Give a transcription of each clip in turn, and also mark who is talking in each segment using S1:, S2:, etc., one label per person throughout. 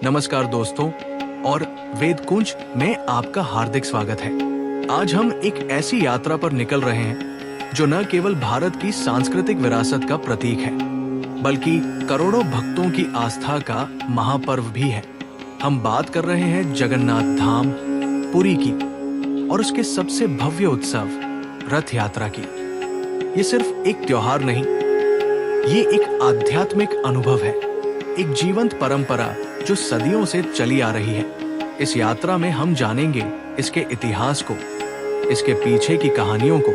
S1: नमस्कार दोस्तों, और वेदकुंज में आपका हार्दिक स्वागत है। आज हम एक ऐसी यात्रा पर निकल रहे हैं जो न केवल भारत की सांस्कृतिक विरासत का प्रतीक है, बल्कि करोड़ों भक्तों की आस्था का महापर्व भी है। हम बात कर रहे हैं जगन्नाथ धाम पुरी की और उसके सबसे भव्य उत्सव रथ यात्रा की। ये सिर्फ एक त्योहार नहीं, ये एक आध्यात्मिक अनुभव है, एक जीवंत परंपरा जो सदियों से चली आ रही है। इस यात्रा में हम जानेंगे इसके इतिहास को, इसके पीछे की कहानियों को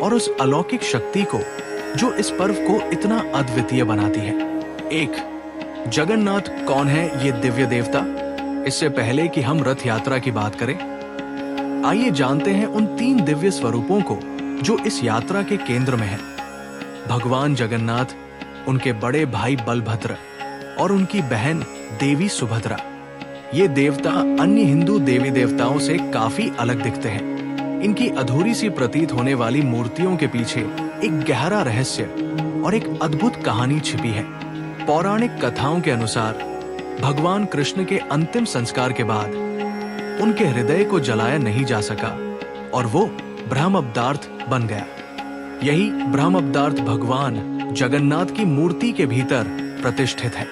S1: और उस अलौकिक शक्ति को जो इस पर्व को इतना अद्वितीय बनाती है। एक, जगन्नाथ कौन है ये दिव्य देवता? इससे पहले कि हम रथ यात्रा की बात करें, आइए जानते हैं उन 3 दिव्य स्वरूपों को जो इस यात्रा के केंद्र में है। भगवान जगन्नाथ, उनके बड़े भाई बलभद्र और उनकी बहन देवी सुभद्रा। ये देवता अन्य हिंदू देवी देवताओं से काफी अलग दिखते हैं। इनकी अधूरी सी प्रतीत होने वाली मूर्तियों के पीछे एक गहरा रहस्य और एक अद्भुत कहानी छिपी है। पौराणिक कथाओं के अनुसार भगवान कृष्ण के अंतिम संस्कार के बाद उनके हृदय को जलाया नहीं जा सका और वो ब्रह्मअवतार्थ बन गया। यही ब्रह्मअवतार्थ भगवान जगन्नाथ की मूर्ति के भीतर प्रतिष्ठित है।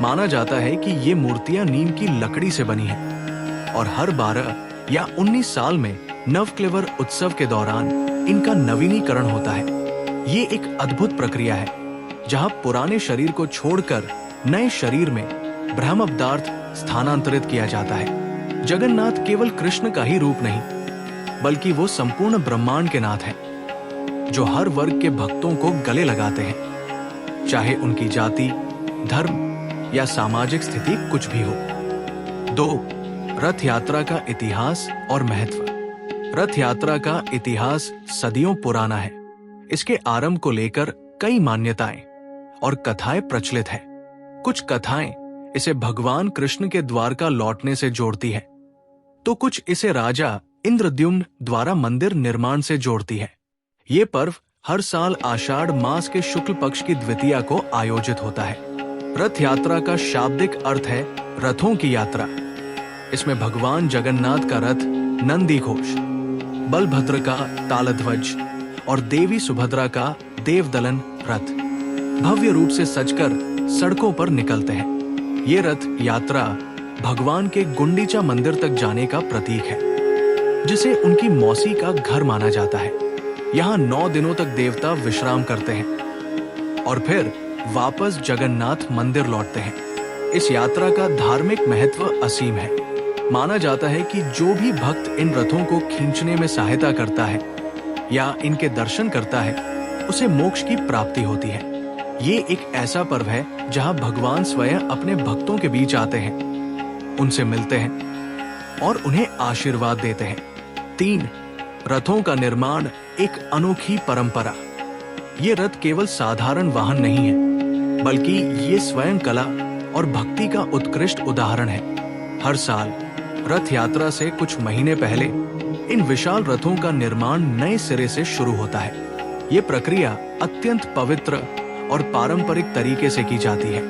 S1: माना जाता है कि ये मूर्तियां नीम की लकड़ी से बनी हैं और हर 12 या 19 साल में नवक्लेवर उत्सव के दौरान इनका नवीनीकरण होता है। ये एक अद्भुत प्रक्रिया है जहां पुराने शरीर को छोड़कर नए शरीर में ब्रह्मअवतार्थ स्थानांतरित किया जाता है। जगन्नाथ केवल कृष्ण का ही रूप नहीं, बल्कि वो संपूर्ण ब्रह्मांड के नाथ हैं जो हर वर्ग के भक्तों को गले लगाते हैं, चाहे उनकी जाति, धर्म या सामाजिक स्थिति कुछ भी हो। 2, रथ यात्रा का इतिहास और महत्व। रथ यात्रा का इतिहास सदियों पुराना है। इसके आरंभ को लेकर कई मान्यताएं और कथाएं प्रचलित है। कुछ कथाएं इसे भगवान कृष्ण के द्वारका लौटने से जोड़ती है, तो कुछ इसे राजा इंद्रद्युम्न द्वारा मंदिर निर्माण से जोड़ती है। ये पर्व हर साल आषाढ़ मास के शुक्ल पक्ष की द्वितीया को आयोजित होता है। रथ यात्रा का शाब्दिक अर्थ है रथों की यात्रा। इसमें भगवान जगन्नाथ का रथ नंदी घोष, बलभद्र का तालध्वज और देवी सुभद्रा का देवदलन रथ भव्य रूप से सजकर सड़कों पर निकलते हैं। ये रथ यात्रा भगवान के गुंडीचा मंदिर तक जाने का प्रतीक है, जिसे उनकी मौसी का घर माना जाता है। यहाँ 9 दिनों तक देवता विश्राम करते हैं और फिर वापस जगन्नाथ मंदिर लौटते हैं। इस यात्रा का धार्मिक महत्व असीम है। माना जाता है कि जो भी भक्त इन रथों को खींचने में सहायता करता है या इनके दर्शन करता है, उसे मोक्ष की प्राप्ति होती है। ये एक ऐसा पर्व है जहां भगवान स्वयं अपने भक्तों के बीच आते हैं, उनसे मिलते हैं और उन्हें आशीर्वाद देते हैं। 3, रथों का निर्माण एक अनोखी परंपरा। ये रथ केवल साधारण वाहन नहीं है, बल्कि ये स्वयं कला और भक्ति का उत्कृष्ट उदाहरण है। हर साल रथ यात्रा से कुछ महीने पहले इन विशाल रथों का निर्माण नए सिरे से शुरू होता है। ये प्रक्रिया अत्यंत पवित्र और पारंपरिक तरीके से की जाती है।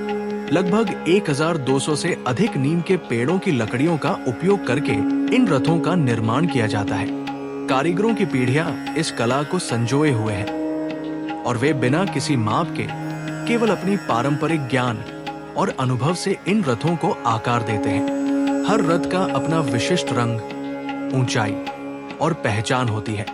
S1: लगभग 1200 से अधिक नीम के पेड़ों की लकड़ियों का उपयोग करके इन रथों का निर्माण किया जाता है। कारीगरों की पीढ़ियां इस कला को संजोए हुए हैं और वे बिना किसी माप के केवल अपनी पारंपरिक ज्ञान और अनुभव से इन रथों को आकार देते हैं। हर रथ का अपना विशिष्ट रंग, ऊंचाई और पहचान होती है।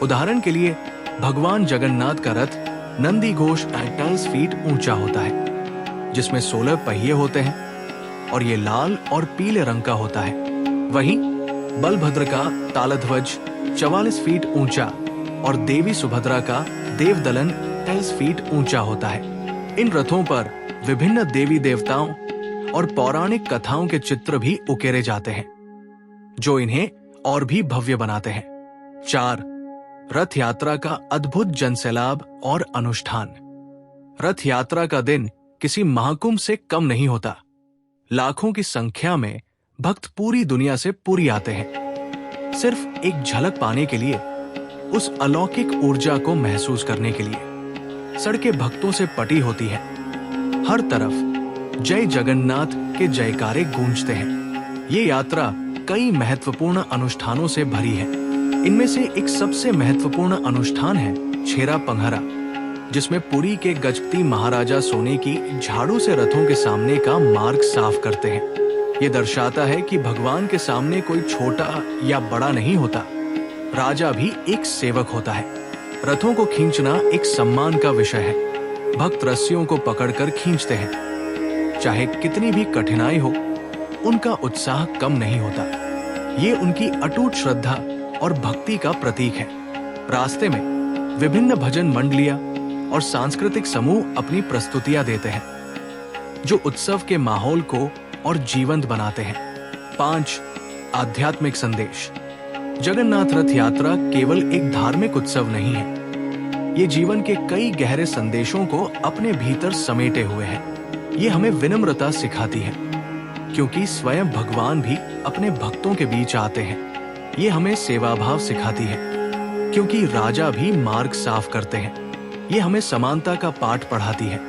S1: उदाहरण के लिए भगवान जगन्नाथ का रथ नंदी घोष 28 फीट ऊंचा होता है, जिसमें 16 पहिए होते हैं और ये लाल और पीले रंग का होता है। वहीं बलभद्र का तालध्वज 44 फीट ऊंचा और देवी सुभद्रा का देवदलन 23 फीट ऊंचा होता है। इन रथों पर विभिन्न देवी देवताओं और पौराणिक कथाओं के चित्र भी उकेरे जाते हैं, जो इन्हें और भी भव्य बनाते हैं। 4, रथ यात्रा का अद्भुत जनसैलाब और अनुष्ठान। रथ यात्रा का दिन किसी महाकुंभ से कम नहीं होता। लाखों की संख्या में भक्त पूरी दुनिया से पुरी आते हैं, सिर्फ एक झलक पाने के लिए, उस अलौकिक ऊर्जा को महसूस करने के लिए। सड़कें भक्तों से पटी होती हैं। हर तरफ जय जगन्नाथ के जयकारे गूंजते हैं। ये यात्रा कई महत्वपूर्ण अनुष्ठानों से भरी है। इनमें से एक सबसे महत्वपूर्ण अनुष्ठान है छेरा पंघरा, जिसमें पुरी के गजपति महाराजा सोने की झाड़ू से रथों के सामने का मार्ग साफ करते हैं। ये दर्शाता है कि भगवान के सामने कोई छोटा या बड़ा नहीं होता, राजा भी एक सेवक होता है। रथों को खींचना एक सम्मान का विषय है। भक्त रस्सियों को पकड़कर खींचते हैं। चाहे कितनी भी कठिनाई हो, उनका उत्साह कम नहीं होता। ये उनकी अटूट श्रद्धा और भक्ति का प्रतीक है। रास्ते में विभिन्न भजन मंडलियां और सांस्कृतिक समूह अपनी प्रस्तुतियां देते हैं, जो उत्सव के माहौल को और जीवंत बनाते हैं। 5. आध्यात्मिक संदेश। जगन्नाथ रथ यात्रा केवल एक धार्मिक उत्सव नहीं है। ये जीवन के कई गहरे संदेशों को अपने भीतर समेटे हुए है। ये हमें विनम्रता सिखाती है, क्योंकि स्वयं भगवान भी अपने भक्तों के बीच आते हैं। ये हमें सेवा भाव सिखाती है, क्योंकि राजा भी मार्ग साफ करते हैं। ये हमें समानता का पाठ पढ़ाती है,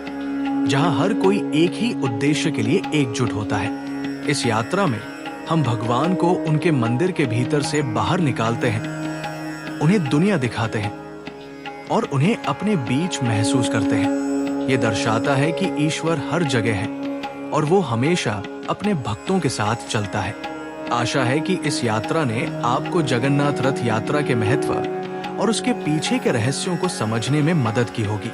S1: जहां हर कोई एक ही उद्देश्य के लिए एकजुट होता है। इस यात्रा में हम भगवान को उनके मंदिर के भीतर से बाहर निकालते हैं, उन्हें दुनिया दिखाते हैं और उन्हें अपने बीच महसूस करते हैं। ये दर्शाता है कि ईश्वर हर जगह है और वो हमेशा अपने भक्तों के साथ चलता है। आशा है कि इस यात्रा ने आपको जगन्नाथ रथ यात्रा के महत्व और उसके पीछे के रहस्यों को समझने में मदद की होगी।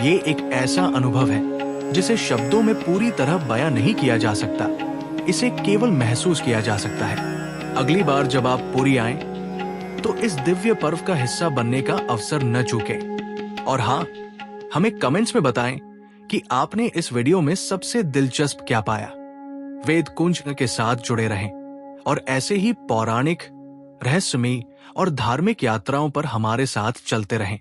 S1: ये एक ऐसा अनुभव है जिसे शब्दों में पूरी तरह बयां नहीं किया जा सकता। इसे केवल महसूस किया जा सकता है। अगली बार जब आप पुरी आएं, तो इस दिव्य पर्व का हिस्सा बनने का अवसर न चूकें। और हाँ, हमें कमेंट्स में बताएं कि आपने इस वीडियो में सबसे दिलचस्प क्या पाया। वेद कुंज के साथ जुड़े रहें और ऐसे ही पौराणिक, रहस्यमयी और धार्मिक यात्राओं पर हमारे साथ चलते रहें।